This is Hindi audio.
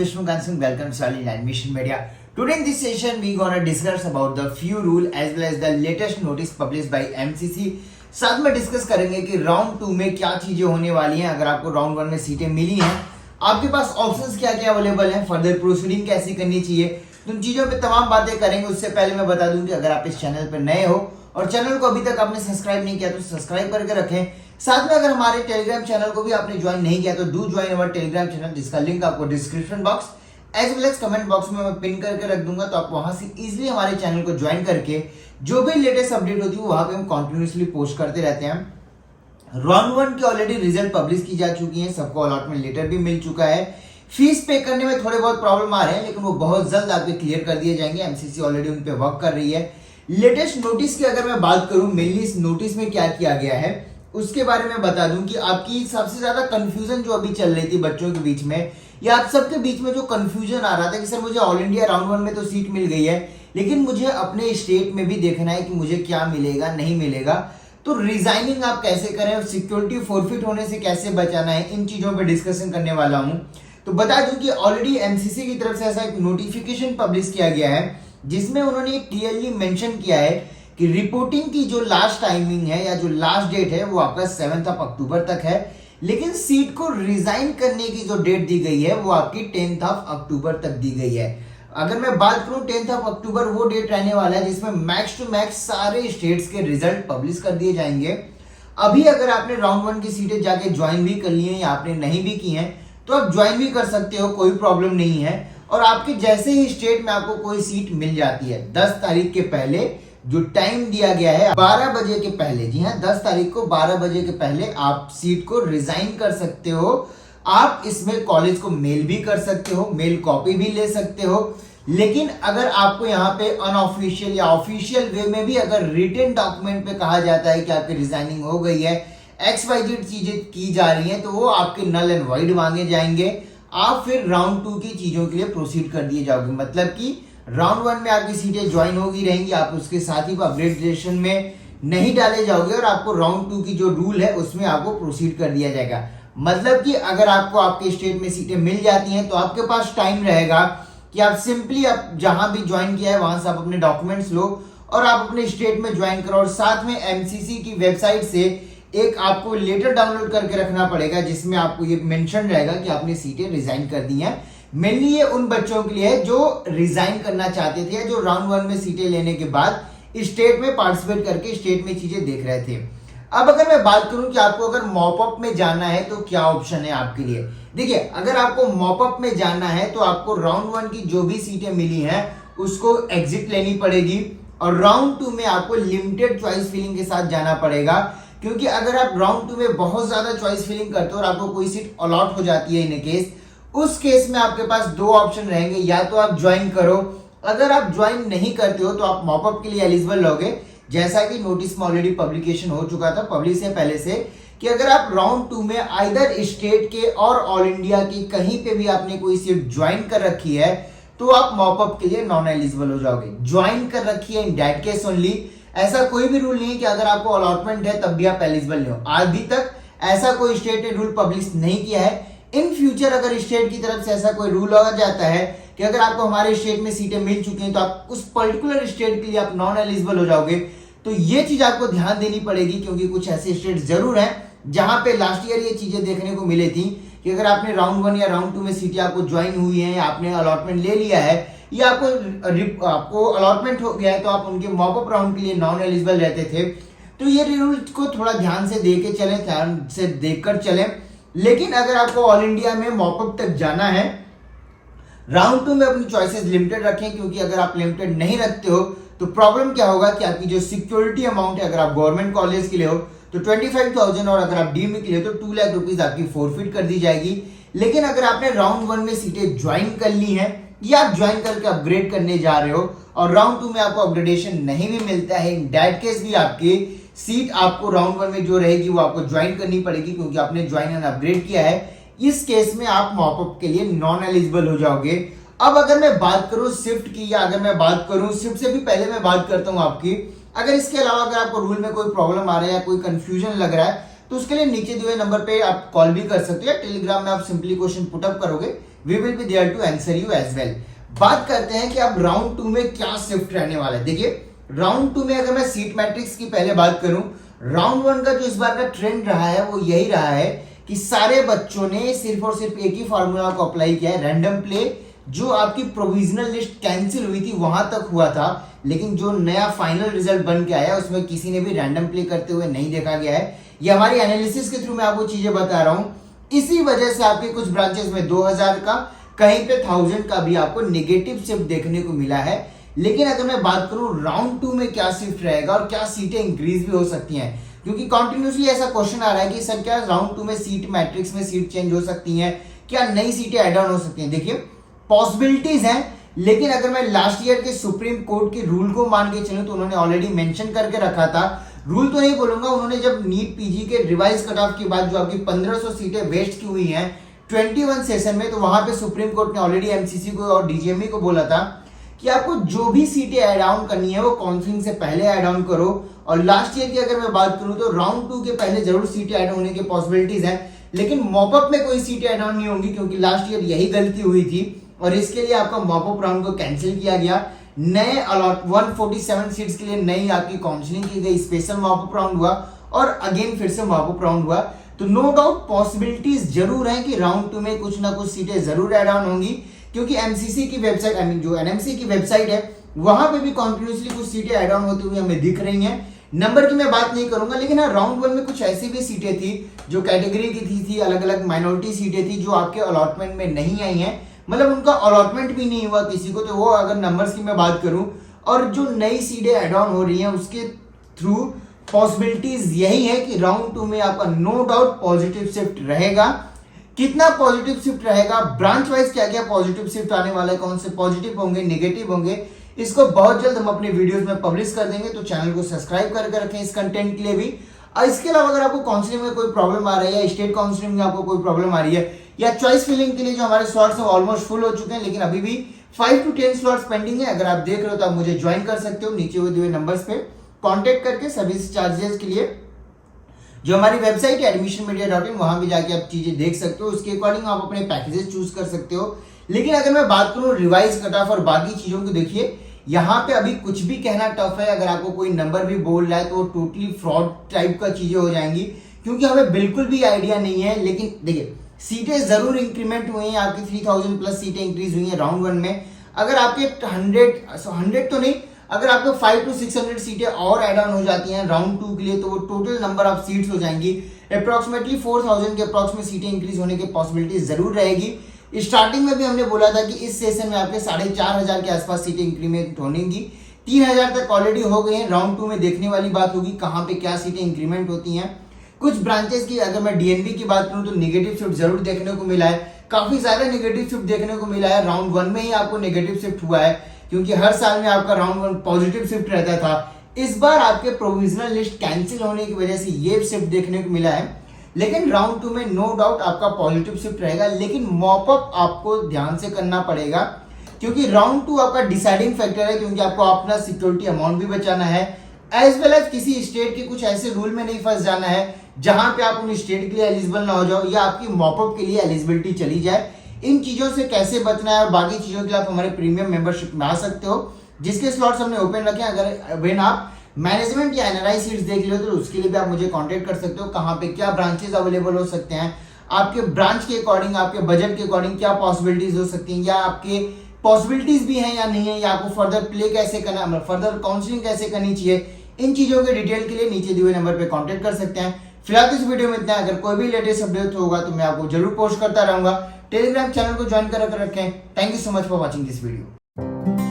Vishnu Singh, welcome to Solid Admission Media. Today in this session, we gonna discuss about the few rule as well as the latest notice published by MCC. साथ में डिस्कस करेंगे कि राउंड 2 में क्या चीजें होने वाली हैं। अगर आपको राउंड 1 में सीटें मिली हैं, आपके पास ऑप्शंस क्या क्या अवेलेबल हैं, फर्दर प्रोसीडिंग कैसी करनी चाहिए, तो उन चीजों पे तमाम बातें करेंगे। उससे पहले मैं बता दूं कि अगर आप इस चैनल पर नए हो और चैनल को अभी तक आपने सब्सक्राइब नहीं किया तो सब्सक्राइब करके रखें। साथ में अगर हमारे टेलीग्राम चैनल को भी आपने ज्वाइन नहीं किया तो do join our Telegram channel, जिसका लिंक आपको description box as well as comment box में मैं पिन करके रख दूंगा। तो आप वहां से इजीली हमारे चैनल को ज्वाइन करके जो भी लेटेस्ट अपडेट होती है वहां पे हम कंटिन्यूअसली पोस्ट करते रहते हैं। राउंड 1 की ऑलरेडी रिजल्ट पब्लिश की जा चुकी है, सबको अलॉटमेंट लेटर भी मिल चुका है। फीस पे करने में थोड़े बहुत प्रॉब्लम आ रहे हैं, लेकिन वो बहुत जल्द आपके क्लियर कर दिए जाएंगे। एमसीसी ऑलरेडी उन पे वर्क कर रही है। लेटेस्ट नोटिस की अगर मैं बात करूं, मेनली इस नोटिस में क्या किया गया है उसके बारे में बता दूं कि आपकी सबसे ज्यादा कंफ्यूजन जो अभी चल रही थी बच्चों के बीच में, या आप सबके बीच में जो कंफ्यूजन आ रहा था कि सर मुझे ऑल इंडिया राउंड 1 में तो सीट मिल गई है, लेकिन मुझे अपने स्टेट में भी देखना है कि मुझे क्या मिलेगा नहीं मिलेगा, तो रिजाइनिंग आप कैसे करें और सिक्योरिटी फोरफिट होने से कैसे बचाना है, इन चीजों पर डिस्कशन करने वाला हूं। तो बता दूं कि ऑलरेडी एमसीसी की तरफ से ऐसा एक नोटिफिकेशन पब्लिश किया गया है जिसमें उन्होंने क्लियरली मेंशन किया है कि रिपोर्टिंग की जो लास्ट टाइमिंग है या जो लास्ट डेट है वो आपका 7 अक्टूबर तक है, लेकिन सीट को रिजाइन करने की जो डेट दी गई है वो आपकी 10 अक्टूबर तक दी गई है। अगर मैं बात करूं 10 अक्टूबर वो डेट रहने वाला है जिसमें मैक्स टू मैक्स सारे स्टेट्स के रिजल्ट पब्लिश कर दिए जाएंगे। अभी अगर आपने राउंड 1 की सीटें जाके ज्वाइन भी कर ली हैं या आपने नहीं भी की हैं तो आप ज्वाइन भी कर सकते हो, कोई प्रॉब्लम नहीं है। और आपके जैसे ही स्टेट में आपको कोई सीट मिल जाती है 10 तारीख के पहले, जो टाइम दिया गया है 12 बजे के पहले, जी हाँ 10 तारीख को 12 बजे के पहले आप सीट को रिजाइन कर सकते हो। आप इसमें कॉलेज को मेल भी कर सकते हो, मेल कॉपी भी ले सकते हो। लेकिन अगर आपको यहाँ पे अनऑफिशियल या ऑफिशियल वे में भी अगर रिटन डॉक्यूमेंट पे कहा जाता है कि आपकी रिजाइनिंग हो गई है, XYZ चीजें की जा रही हैं, तो वो आपके नल एंड वाइड मांगे जाएंगे। आप फिर राउंड 2 की चीजों के लिए प्रोसीड कर दिए जाओगे। मतलब कि राउंड 1 में आपकी सीटें ज्वाइन होगी रहेंगी, आप उसके साथ ही अपग्रेडेशन में नहीं डाले जाओगे और आपको राउंड 2 की जो रूल है उसमें आपको प्रोसीड कर दिया जाएगा। मतलब कि अगर आपको आपके स्टेट में सीटें मिल जाती हैं तो आपके पास टाइम रहेगा कि आप सिंपली आप जहां भी ज्वाइन किया है वहां से आप अपने डॉक्यूमेंट्स लो और आप अपने स्टेट में ज्वाइन करो। और साथ में एमसीसी की वेबसाइट से एक आपको लेटर डाउनलोड करके रखना पड़ेगा जिसमें आपको ये मेंशन रहेगा कि आपने सीटें रिजाइन कर दी हैं। मेनली ये उन बच्चों के लिए है जो रिजाइन करना चाहते थे, जो राउंड 1 में सीटें लेने के बाद स्टेट में पार्टिसिपेट करके स्टेट में चीजें देख रहे थे। अब अगर मैं बात करूं कि आपको अगर मॉपअप में जाना है तो क्या ऑप्शन है आपके लिए। देखिए, अगर आपको मॉपअप में जाना है तो आपको राउंड 1 की जो भी सीटें मिली हैं उसको एग्जिट लेनी पड़ेगी और राउंड 2 में आपको लिमिटेड चॉइस फिलिंग के साथ जाना पड़ेगा। क्योंकि अगर आप राउंड 2 में बहुत ज्यादा चॉइस फिलिंग करते हो और आपको कोई सीट अलॉट हो जाती है इन केस, उस केस में आपके पास 2 ऑप्शन रहेंगे, या तो आप ज्वाइन करो, अगर आप ज्वाइन नहीं करते हो तो आप मॉपअप के लिए एलिजिबल रहोगे। जैसा कि नोटिस में ऑलरेडी पब्लिकेशन हो चुका था पब्लिश है पहले से, कि अगर आप राउंड 2 में आइदर स्टेट के और ऑल इंडिया की कहीं पे भी आपने कोई सीट ज्वाइन कर रखी है तो आप मॉपअप के लिए नॉन एलिजिबल हो जाओगे। ज्वाइन कर रखी है इन दैट केस ओनली, ऐसा कोई भी रूल नहीं है कि अगर आपको अलॉटमेंट है तब भी आप एलिजिबल नहीं हो। अभी तक ऐसा कोई स्टेट ने रूल पब्लिश नहीं किया है। इन फ्यूचर अगर स्टेट की तरफ से ऐसा कोई रूल आ जाता है कि अगर आपको हमारे स्टेट में सीटें मिल चुकी हैं तो आप उस पर्टिकुलर स्टेट के लिए आप नॉन एलिजिबल हो जाओगे, तो ये चीज आपको ध्यान देनी पड़ेगी। क्योंकि कुछ ऐसे स्टेट जरूर हैं जहां पे लास्ट ईयर ये चीजें देखने को मिली थी कि अगर आपने राउंड 1 या राउंड 2 में सीटें आपको ज्वाइन हुई है या आपने अलॉटमेंट ले लिया है या आपको अलॉटमेंट हो गया है तो आप उनके मॉपअप राउंड के लिए नॉन एलिजिबल रहते थे। तो ये रूल को थोड़ा ध्यान से देख के चलें, ध्यान से देखकर चलें। लेकिन अगर आपको ऑल इंडिया में मॉपअप तक जाना है, राउंड 2 में अपनी चॉइसेस लिमिटेड रखें। क्योंकि अगर आप लिमिटेड नहीं रखते हो तो प्रॉब्लम क्या होगा कि आपकी जो सिक्योरिटी अमाउंट है, अगर आप गवर्नमेंट कॉलेज के लिए हो तो 25,000 और अगर आप डीम के लिए तो 2 लाख रुपीज आपकी फोरफिट कर दी जाएगी। लेकिन अगर आपने राउंड 1 में सीटें ज्वाइन कर ली हैं या आप ज्वाइन करके अपग्रेड करने जा रहे हो और राउंड 2 में आपको अपग्रेडेशन नहीं भी मिलता है, इन दैट केस भी आपकी सीट आपको राउंड 1 में जो रहेगी वो आपको ज्वाइन करनी पड़ेगी क्योंकि आपने ज्वाइन एंड अपग्रेड किया है। इस केस में आप मॉपअप के लिए नॉन एलिजिबल हो जाओगे। अब अगर मैं बात करूं शिफ्ट की, या अगर मैं बात करूं शिफ्ट से भी पहले मैं बात करता हूं आपकी, अगर इसके अलावा अगर आपको रूल में कोई प्रॉब्लम आ रहा है या कोई कंफ्यूजन लग रहा है तो उसके लिए नीचे दिए हुए नंबर पे आप कॉल भी कर सकते हो या टेलीग्राम में आप सिंपली क्वेश्चन पुटअप करोगे, we will be there to answer you as well. बात करते हैं कि अब राउंड 2 में क्या शिफ्ट रहने वाला है। देखिए राउंड 2 में अगर मैं सीट मैट्रिक्स की पहले बात करूं, राउंड 1 का जो इस बार का ट्रेंड रहा है वो यही रहा है कि सारे बच्चों ने सिर्फ और सिर्फ एक ही फॉर्मूला को अप्लाई किया है, रैंडम प्ले। जो आपकी प्रोविजनल लिस्ट कैंसिल हुई थी वहां तक हुआ था, लेकिन जो नया फाइनल रिजल्ट बन के आया उसमें किसी ने भी रैंडम प्ले करते हुए नहीं देखा गया है। ये हमारी एनालिसिस के थ्रू मैं आपको चीजें बता रहा हूं। इसी वजह से आपके कुछ ब्रांचेस में 2000 का, कहीं पे 1000 का भी आपको नेगेटिव शिफ्ट देखने को मिला है। लेकिन अगर मैं बात करूं राउंड 2 में क्या शिफ्ट रहेगा और क्या सीटें इंक्रीज भी हो सकती हैं, क्योंकि कंटिन्यूसली ऐसा क्वेश्चन आ रहा है कि सर क्या राउंड 2 में सीट मैट्रिक्स में सीट चेंज हो सकती हैं, क्या नई सीटें ऐड ऑन हो सकती हैं। देखिए पॉसिबिलिटीज हैं, लेकिन अगर मैं लास्ट ईयर के सुप्रीम कोर्ट के रूल को मान के चलूं तो उन्होंने ऑलरेडी मेंशन करके रखा था, रूल तो नहीं बोलूंगा, उन्होंने जब नीट पीजी के रिवाइज कट ऑफ के बाद जो आपकी 1500 सीटें वेस्ट की हुई हैं 21 सेशन में, तो वहां पे सुप्रीम कोर्ट ने ऑलरेडी एमसीसी को और डीजीएमई को बोला था कि आपको जो भी सीटें ऐड ऑन करनी है वो काउंसलिंग से पहले ऐड ऑन करो। और लास्ट ईयर की अगर मैं बात करूं तो राउंड 2 के पहले जरूर सीटें ऐड होने की पॉसिबिलिटीज हैं, लेकिन मॉपअप में कोई सीटें ऐड ऑन नहीं होंगी, क्योंकि लास्ट ईयर यही गलती हुई थी और इसके लिए आपका मॉपअप राउंड को कैंसिल किया गया। नए अलॉट 147 सीट्स के लिए नई आपकी काउंसलिंग की गई, स्पेशल मॉपअप राउंड हुआ और अगेन फिर से मॉपअप राउंड हुआ। तो नो डाउट पॉसिबिलिटीज जरूर है कि राउंड 2 में कुछ ना कुछ सीटें जरूर ऐड ऑन होंगी, क्योंकि एमसीसी की वेबसाइट, आई मीन जो एनएमसी की वेबसाइट है वहां पे भी कंटिन्यूअसली कुछ सीटें ऐड ऑन होती हुई हमें दिख रही हैं। नंबर की मैं बात नहीं करूंगा, लेकिन हाँ राउंड 1 में कुछ ऐसी भी सीटें थी जो कैटेगरी की थी अलग अलग माइनॉरिटी सीटें थी जो आपके अलॉटमेंट में नहीं आई हैं, मतलब उनका अलॉटमेंट भी नहीं हुआ किसी को। तो वो अगर नंबर्स की मैं बात करूं और जो नई सीटें ऐड ऑन हो रही हैं उसके थ्रू पॉसिबिलिटीज यही है कि राउंड 2 में आपका नो डाउट पॉजिटिव शिफ्ट रहेगा। कितना पॉजिटिव शिफ्ट रहेगा, ब्रांच वाइज क्या क्या पॉजिटिव शिफ्ट आने वाला है, कौन से पॉजिटिव होंगे नेगेटिव होंगे, इसको बहुत जल्द हम अपने वीडियोस में पब्लिश कर देंगे। तो चैनल को सब्सक्राइब करके रखें इस कंटेंट के लिए भी। और इसके अलावा अगर आपको काउंसलिंग में कोई प्रॉब्लम आ रही है, स्टेट काउंसलिंग में आपको कोई प्रॉब्लम आ रही है, या चॉइस फिलिंग के लिए जो हमारे स्लॉट्स हैं ऑलमोस्ट फुल हो चुके हैं, लेकिन अभी भी 5 to 10 स्लॉट्स पेंडिंग है, अगर आप देख रहे हो तो आप मुझे ज्वाइन कर सकते हो नीचे हुए नंबर्स पे कॉन्टेक्ट करके। सर्विस चार्जेस के लिए जो हमारी वेबसाइट है admissionmedia.in, वहां भी जाके आप चीजें देख सकते हो, उसके अकॉर्डिंग आप अपने पैकेजेस चूज कर सकते हो। लेकिन अगर मैं बात करूं रिवाइज कट ऑफ और बाकी चीजों को, देखिए यहाँ पे अभी कुछ भी कहना टफ है। अगर आपको कोई नंबर भी बोल रहा है तो वो टोटली फ्रॉड टाइप का चीजें हो जाएंगी, क्योंकि हमें बिल्कुल भी आइडिया नहीं है। लेकिन देखिए सीटें जरूर इंक्रीमेंट हुई हैं, आपकी 3000 प्लस सीटें इंक्रीज हुई हैं राउंड 1 में। अगर आपके 100 तो नहीं, अगर आपको 500 to 600 सीटें और ऐड ऑन हो जाती हैं राउंड 2 के लिए, तो वो टोटल नंबर ऑफ सीट्स हो जाएंगी अप्रोक्सीमेटली 4000 के अप्रोक्स में सीटें इंक्रीज होने की पॉसिबिलिटी जरूर रहेगी। स्टार्टिंग में भी हमने बोला था कि इस सेशन में आपके 4500 के आसपास सीटें इंक्रीमेंट होंगी, 3000 तक ऑलरेडी हो गई हैं। राउंड 2 में देखने वाली बात होगी कहां पे क्या सीटें इंक्रीमेंट होती हैं। कुछ ब्रांचेस की अगर मैं डीएनबी की बात करूं तो नेगेटिव शिफ्ट जरूर देखने को मिला है, काफी ज्यादा नेगेटिव शिफ्ट देखने को मिला है। राउंड 1 में ही आपको नेगेटिव शिफ्ट हुआ है, क्योंकि हर साल में आपका राउंड 1 पॉजिटिव शिफ्ट रहता था। इस बार आपके प्रोविजनल लिस्ट कैंसिल होने की वजह से ये शिफ्ट देखने को मिला है। लेकिन राउंड 2 में नो डाउट आपका पॉजिटिव शिफ्ट रहेगा, लेकिन मॉपअप आपको ध्यान से करना पड़ेगा, क्योंकि राउंड 2 आपका डिसाइडिंग फैक्टर है, क्योंकि आपको अपना सिक्योरिटी अमाउंट भी बचाना है, एज वेल एज किसी स्टेट के कुछ ऐसे रूल में नहीं फंस जाना है जहां पे आप उन स्टेट के लिए एलिजिबल ना हो जाओ या आपकी मॉपअप के लिए एलिजिबिलिटी चली जाए। इन चीजों से कैसे बचना है और बाकी चीजों के लिए आप हमारे प्रीमियम मेंबरशिप में आ सकते हो, जिसके स्लॉट्स हमने ओपन रखे हैं। अगर आप मैनेजमेंट या एनआरआई सीट्स देख लो तो उसके लिए भी आप मुझे कांटेक्ट कर सकते हो, कहां पे क्या ब्रांचेस अवेलेबल हो सकते हैं, आपके ब्रांच के अकॉर्डिंग, आपके बजट के अकॉर्डिंग क्या पॉसिबिलिटीज हो सकती हैं, या आपके पॉसिबिलिटीज भी हैं या नहीं है, या आपको फर्दर प्ले कैसे करना है, फर्दर काउंसलिंग कैसे करनी चाहिए। इन चीजों के डिटेल के लिए नीचे दिए हुए नंबर पे कांटेक्ट कर सकते हैं। फिलहाल इस वीडियो में इतना। अगर कोई भी लेटेस्ट अपडेट होगा तो मैं आपको जरूर पोस्ट करता रहूंगा। टेलीग्राम चैनल को ज्वाइन कर रखें। Thank you so much for watching this video.